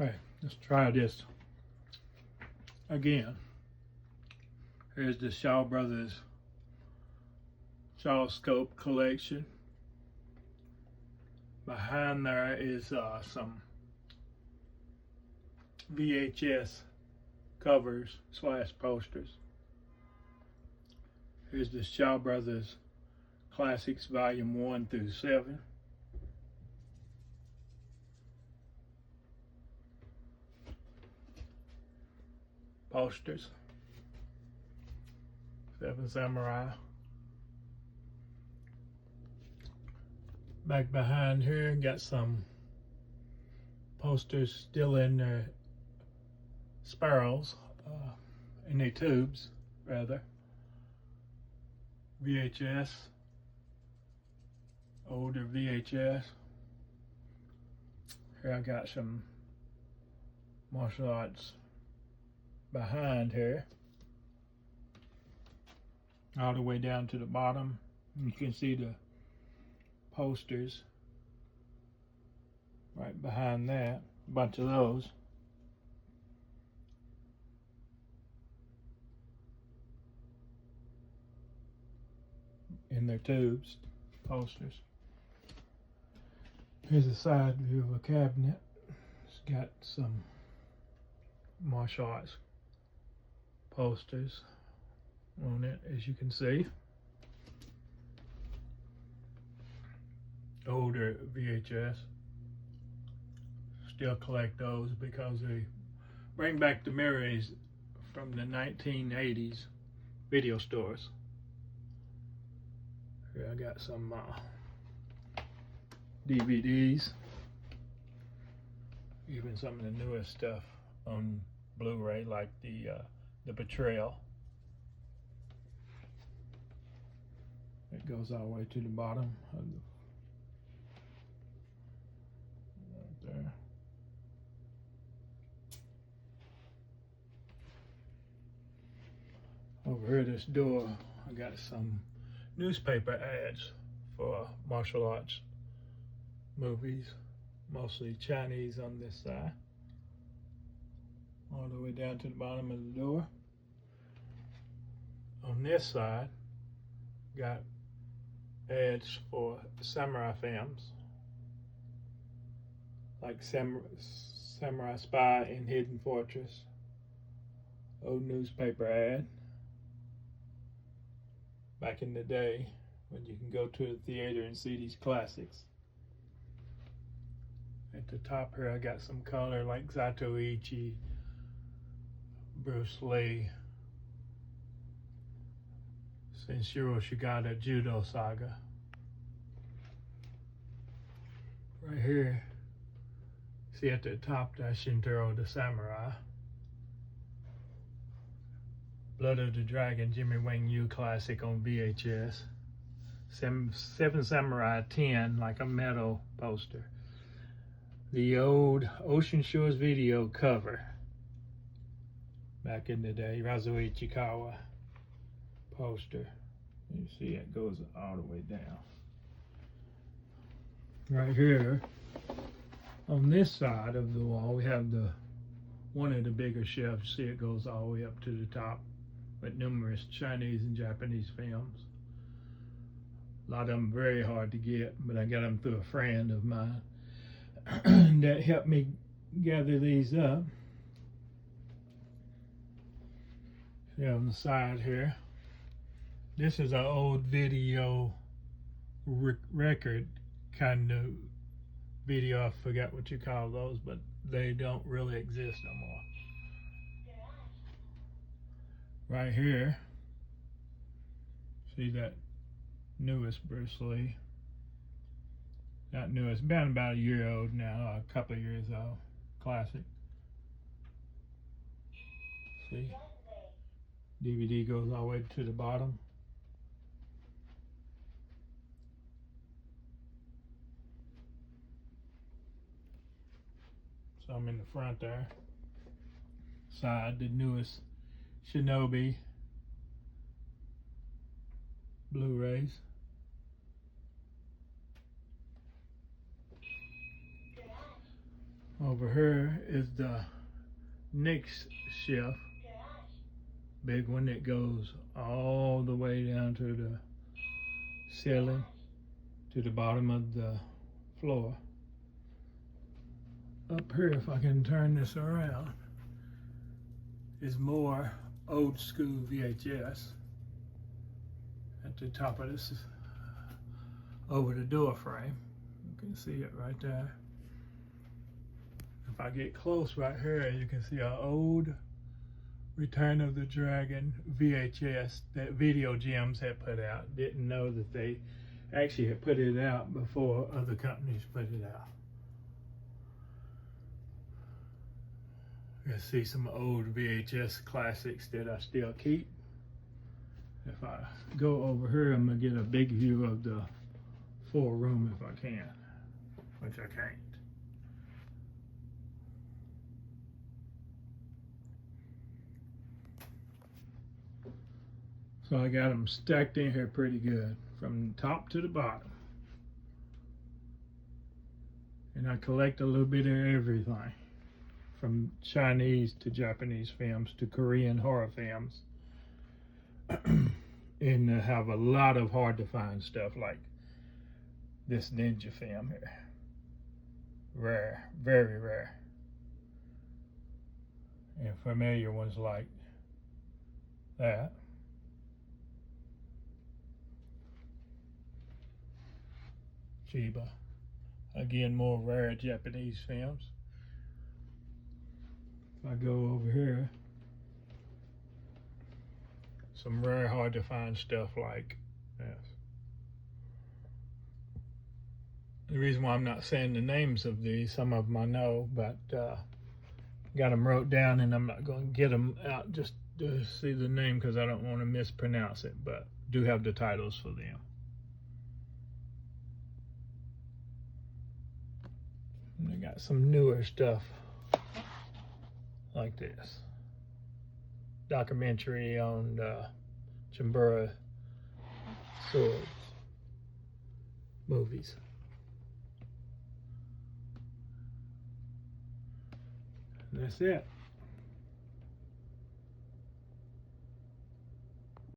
Okay, let's try this again. Here's the Shaw Brothers Shawscope collection. Behind there is some VHS covers / posters. Here's the Shaw Brothers Classics Volume 1 through 7. Posters. Seven Samurai. Back behind here, got some posters still in their spirals, in their tubes, rather. VHS, older VHS. Here I got some martial arts behind here, all the way down to the bottom. You can see the posters right behind that, a bunch of those. In their tubes, posters. Here's a side view of a cabinet. It's got some martial arts posters on it, as you can see. Older VHS. Still collect those because they bring back the memories from the 1980s video stores. Here I got some DVDs, even some of the newest stuff on Blu-ray, like the Betrayal. It goes all the way to the bottom of the, right there. Over here, this door, I got some newspaper ads for martial arts movies, mostly Chinese on this side, all the way down to the bottom of the door. On this side, got ads for samurai films, like Samurai Spy and Hidden Fortress. Old newspaper ad. Back in the day when you can go to the theater and see these classics. At the top here I got some color like Zatoichi, Bruce Lee, Senshiro Shigata Judo Saga. Right here, see at the top that's Shintaro the Samurai. Blood of the Dragon, Jimmy Wang Yu classic on VHS. Seven Samurai 10, like a metal poster. The old Ocean Shores video cover. Back in the day, Razue Ichikawa poster. You see it goes all the way down. Right here, on this side of the wall, we have one of the bigger shelves. See, it goes all the way up to the top with numerous Chinese and Japanese films. A lot of them very hard to get, but I got them through a friend of mine that helped me gather these up. See on the side here, this is an old video record kind of video. I forgot what you call those, but they don't really exist no more. Right here, see that newest Bruce Lee. Not newest, been about a year old now, a couple of years old. Classic. See? DVD goes all the way to the bottom. So I'm in the front there. Side, the newest Shinobi Blu-rays. Over here is the next shelf, big one that goes all the way down to the ceiling, to the bottom of the floor. Up here, if I can turn this around, is more old school VHS at the top of this, over the door frame. You can see it right there. If I get close right here, you can see an old Return of the Dragon VHS that Video Gems had put out. Didn't know that they actually had put it out before other companies put it out. You can see some old VHS classics that I still keep. If I go over here, I'm gonna get a big view of the full room if I can, which I can't. So I got them stacked in here pretty good, from top to the bottom. And I collect a little bit of everything, from Chinese to Japanese films to Korean horror films. And I have a lot of hard to find stuff like this ninja film here. Rare, very rare. And familiar ones like that. Chiba. Again, more rare Japanese films. If I go over here, some rare, hard to find stuff like this. The reason why I'm not saying the names of these, some of them I know, but got them wrote down, and I'm not going to get them out just to see the name because I don't want to mispronounce it, but do have the titles for them. And they got some newer stuff like this. Documentary on Chimbura swords movies. And that's it.